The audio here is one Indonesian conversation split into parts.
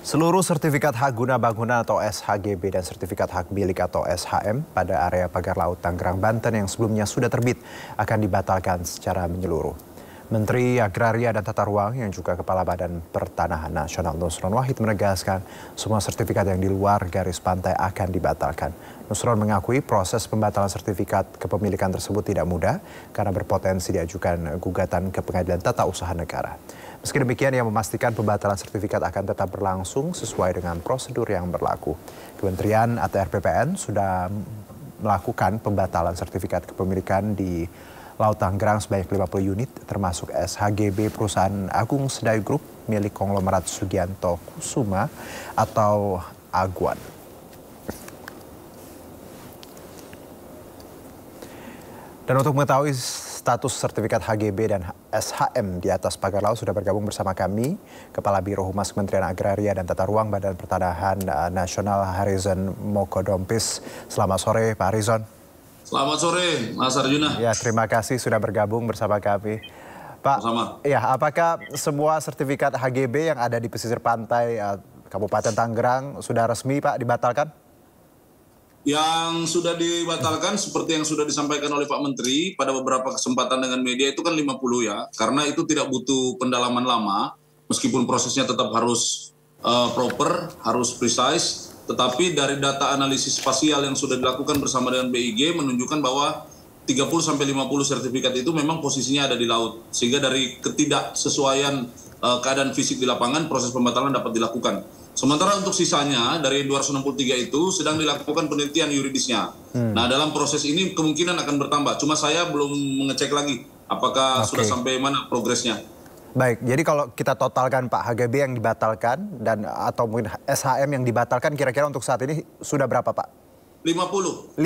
Seluruh sertifikat hak guna bangunan atau SHGB dan sertifikat hak milik atau SHM pada area pagar laut Tangerang, Banten yang sebelumnya sudah terbit akan dibatalkan secara menyeluruh. Menteri Agraria dan Tata Ruang yang juga Kepala Badan Pertanahan Nasional Nusron Wahid menegaskan semua sertifikat yang di luar garis pantai akan dibatalkan. Nusron mengakui proses pembatalan sertifikat kepemilikan tersebut tidak mudah karena berpotensi diajukan gugatan ke Pengadilan Tata Usaha Negara. Meski demikian, ia memastikan pembatalan sertifikat akan tetap berlangsung sesuai dengan prosedur yang berlaku. Kementerian ATR BPN sudah melakukan pembatalan sertifikat kepemilikan di Laut Tangerang sebanyak 50 unit, termasuk SHGB perusahaan Agung Sedayu Group milik konglomerat Sugianto Kusuma atau Aguan. Dan untuk mengetahui status sertifikat HGB dan SHM di atas pagar laut sudah bergabung bersama kami Kepala Biro Humas Kementerian Agraria dan Tata Ruang Badan Pertanahan Nasional Harizon Mokodompis. Selamat sore Pak Harizon. Selamat sore Mas Arjuna. Ya, terima kasih sudah bergabung bersama kami. Pak, sama. Ya, apakah semua sertifikat HGB yang ada di pesisir pantai Kabupaten Tangerang sudah resmi Pak dibatalkan? Yang sudah dibatalkan seperti yang sudah disampaikan oleh Pak Menteri pada beberapa kesempatan dengan media itu kan 50 ya. Karena itu tidak butuh pendalaman lama, meskipun prosesnya tetap harus proper, harus precise. Tetapi dari data analisis spasial yang sudah dilakukan bersama dengan BIG menunjukkan bahwa 30-50 sertifikat itu memang posisinya ada di laut. Sehingga dari ketidaksesuaian keadaan fisik di lapangan, proses pembatalan dapat dilakukan. Sementara untuk sisanya dari 263 itu sedang dilakukan penelitian yuridisnya. Nah, dalam proses ini kemungkinan akan bertambah. Cuma saya belum mengecek lagi apakah sudah sampai mana progresnya. Baik, jadi kalau kita totalkan Pak, HGB yang dibatalkan dan atau mungkin SHM yang dibatalkan kira-kira untuk saat ini sudah berapa Pak? 50. 50.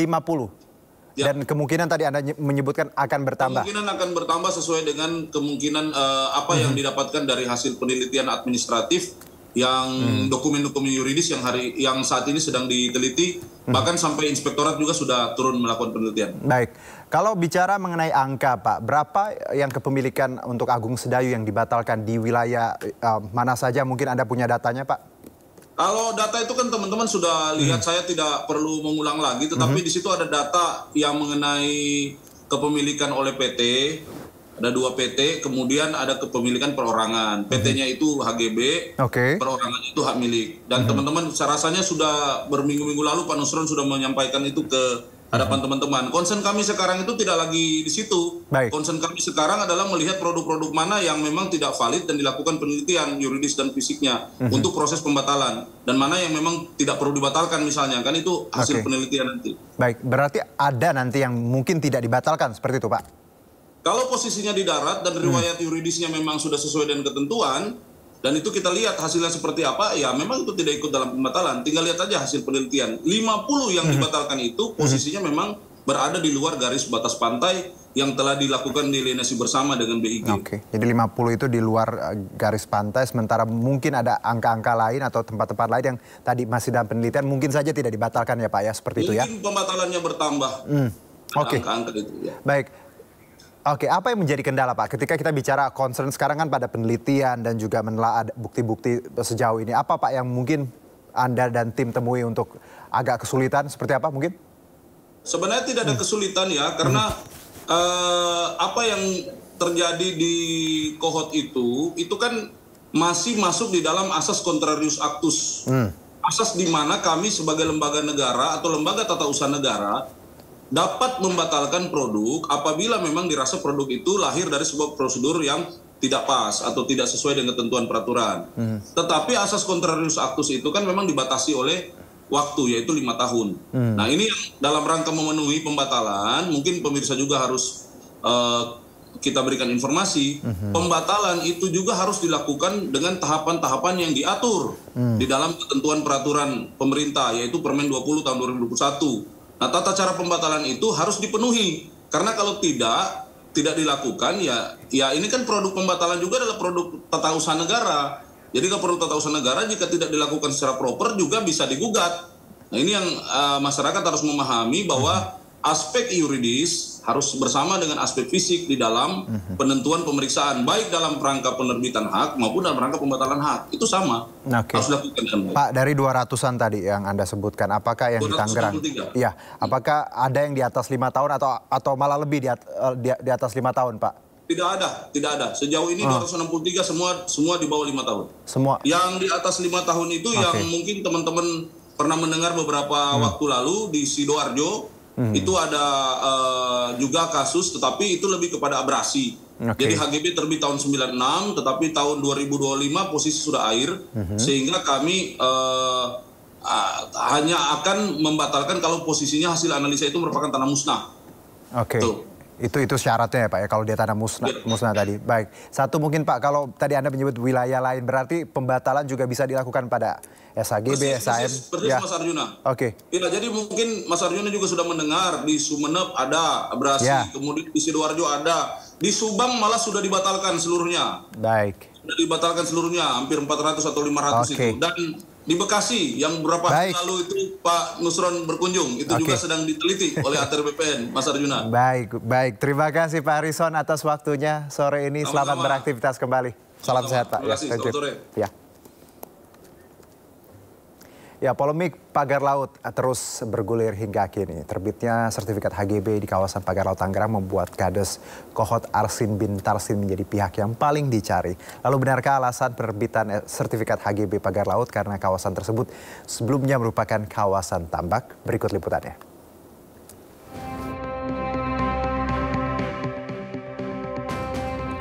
Ya. Dan kemungkinan tadi Anda menyebutkan akan bertambah. Kemungkinan akan bertambah sesuai dengan kemungkinan apa yang didapatkan dari hasil penelitian administratif yang dokumen-dokumen yuridis yang saat ini sedang diteliti, bahkan sampai inspektorat juga sudah turun melakukan penelitian. Baik, kalau bicara mengenai angka Pak, berapa yang kepemilikan untuk Agung Sedayu yang dibatalkan di wilayah mana saja, mungkin Anda punya datanya Pak? Kalau data itu kan teman-teman sudah lihat, saya tidak perlu mengulang lagi, tetapi di situ ada data yang mengenai kepemilikan oleh PT. Ada 2 PT, kemudian ada kepemilikan perorangan. PT-nya itu HGB, perorangan itu hak milik. Dan teman-teman, saya rasanya sudah berminggu-minggu lalu Pak Nusron sudah menyampaikan itu ke hadapan teman-teman. Concern kami sekarang itu tidak lagi di situ. Concern kami sekarang adalah melihat produk-produk mana yang memang tidak valid dan dilakukan penelitian yuridis dan fisiknya untuk proses pembatalan. Dan mana yang memang tidak perlu dibatalkan misalnya. Kan itu hasil penelitian nanti. Baik, berarti ada nanti yang mungkin tidak dibatalkan seperti itu Pak? Kalau posisinya di darat dan riwayat yuridisnya memang sudah sesuai dengan ketentuan, dan itu kita lihat hasilnya seperti apa, ya memang itu tidak ikut dalam pembatalan. Tinggal lihat aja hasil penelitian. 50 yang dibatalkan itu posisinya memang berada di luar garis batas pantai yang telah dilakukan dilinasi bersama dengan BIG. Jadi 50 itu di luar garis pantai, sementara mungkin ada angka-angka lain atau tempat-tempat lain yang tadi masih dalam penelitian, mungkin saja tidak dibatalkan ya Pak ya, seperti itu ya? Mungkin pembatalannya bertambah. Angka-angka itu ya. Baik. Apa yang menjadi kendala Pak ketika kita bicara concern sekarang kan pada penelitian dan juga menelaah bukti-bukti sejauh ini. Apa Pak yang mungkin Anda dan tim temui untuk agak kesulitan seperti apa mungkin? Sebenarnya tidak ada kesulitan ya, karena apa yang terjadi di Kohot itu kan masih masuk di dalam asas contrarius actus. Asas di mana kami sebagai lembaga negara atau lembaga tata usaha negara dapat membatalkan produk apabila memang dirasa produk itu lahir dari sebuah prosedur yang tidak pas atau tidak sesuai dengan ketentuan peraturan. Tetapi asas contrarius actus itu kan memang dibatasi oleh waktu, yaitu 5 tahun. Nah, ini dalam rangka memenuhi pembatalan, mungkin pemirsa juga harus kita berikan informasi, pembatalan itu juga harus dilakukan dengan tahapan-tahapan yang diatur di dalam ketentuan peraturan pemerintah, yaitu Permen 20 tahun 2021. Nah, tata cara pembatalan itu harus dipenuhi. Karena kalau tidak dilakukan, ya ini kan produk pembatalan juga adalah produk tata usaha negara. Jadi kalau produk tata usaha negara jika tidak dilakukan secara proper juga bisa digugat. Nah, ini yang masyarakat harus memahami bahwa aspek yuridis harus bersama dengan aspek fisik di dalam penentuan pemeriksaan, baik dalam kerangka penerbitan hak maupun dalam rangka pembatalan hak. Itu sama. Harus dilakukan dengan baik. Pak, dari 200-an tadi yang Anda sebutkan, apakah yang di Tangerang? Iya, apakah ada yang di atas 5 tahun atau malah lebih di atas 5 tahun, Pak? Tidak ada. Sejauh ini 263 semua di bawah 5 tahun. Semua. Yang di atas 5 tahun itu yang mungkin teman-teman pernah mendengar beberapa waktu lalu di Sidoarjo, itu ada juga kasus, tetapi itu lebih kepada abrasi. Jadi HGB terbit tahun 96, tetapi tahun 2025 posisi sudah air, sehingga kami hanya akan membatalkan kalau posisinya hasil analisa itu merupakan tanah musnah. Itu syaratnya ya Pak ya, kalau dia tanah musnah tadi. Baik, satu mungkin Pak, kalau tadi Anda menyebut wilayah lain, berarti pembatalan juga bisa dilakukan pada SHGB, SHM? Persis Mas Arjuna. Ya, jadi mungkin Mas Arjuna juga sudah mendengar di Sumeneb ada abrasi, kemudian di Sidoarjo ada, di Subang malah sudah dibatalkan seluruhnya. Baik. Sudah dibatalkan seluruhnya, hampir 400 atau 500 itu. Dan di Bekasi yang beberapa hari lalu itu Pak Nusron berkunjung, itu juga sedang diteliti oleh ATR BPN, Mas Arjuna. Baik. Terima kasih Pak Harrison atas waktunya sore ini. Selamat beraktivitas kembali. Salam sehat Pak. Terima kasih, selamat sore. Ya, polemik pagar laut terus bergulir hingga kini. Terbitnya sertifikat HGB di kawasan pagar laut Tangerang membuat Kades Kohot Arsin bin Tarsin menjadi pihak yang paling dicari. Lalu benarkah alasan penerbitan sertifikat HGB pagar laut karena kawasan tersebut sebelumnya merupakan kawasan tambak? Berikut liputannya.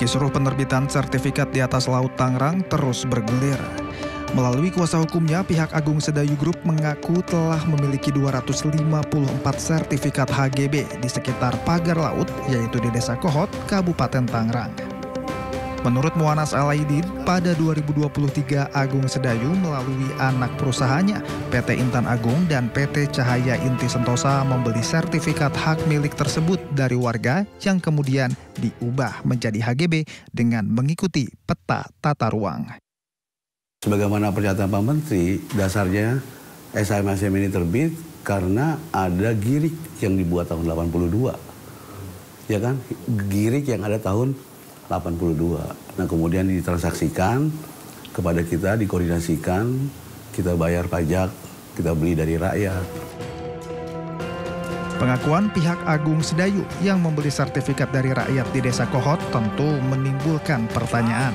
Kisruh penerbitan sertifikat di atas laut Tangerang terus bergulir. Melalui kuasa hukumnya, pihak Agung Sedayu Group mengaku telah memiliki 254 sertifikat HGB di sekitar pagar laut, yaitu di Desa Kohot, Kabupaten Tangerang. Menurut Muanas Alaidin, pada 2023 Agung Sedayu melalui anak perusahaannya, PT Intan Agung dan PT Cahaya Inti Sentosa membeli sertifikat hak milik tersebut dari warga yang kemudian diubah menjadi HGB dengan mengikuti peta tata ruang. Sebagaimana pernyataan Pak Menteri, dasarnya SHM ini terbit karena ada girik yang dibuat tahun 82. Ya kan? Girik yang ada tahun 82. Nah, kemudian ditransaksikan kepada kita, dikoordinasikan, kita bayar pajak, kita beli dari rakyat. Pengakuan pihak Agung Sedayu yang membeli sertifikat dari rakyat di Desa Kohot tentu menimbulkan pertanyaan.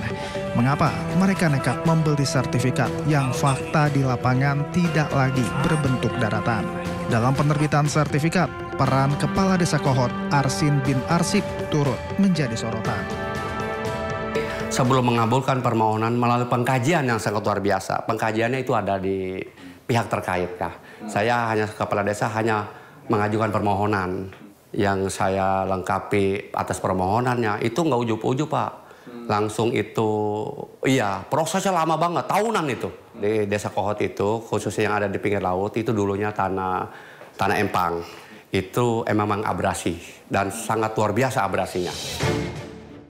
Mengapa mereka nekat membeli sertifikat yang fakta di lapangan tidak lagi berbentuk daratan? Dalam penerbitan sertifikat, peran Kepala Desa Kohot, Arsin bin Arsip, turut menjadi sorotan. Sebelum mengabulkan permohonan melalui pengkajian yang sangat luar biasa. Pengkajiannya itu ada di pihak terkait. Saya hanya Kepala Desa hanya mengajukan permohonan. Yang saya lengkapi atas permohonannya itu nggak ujub-ujub Pak. Langsung itu, prosesnya lama banget, tahunan itu. Di Desa Kohot itu, khususnya yang ada di pinggir laut, itu dulunya tanah empang. Itu memang abrasi dan sangat luar biasa abrasinya.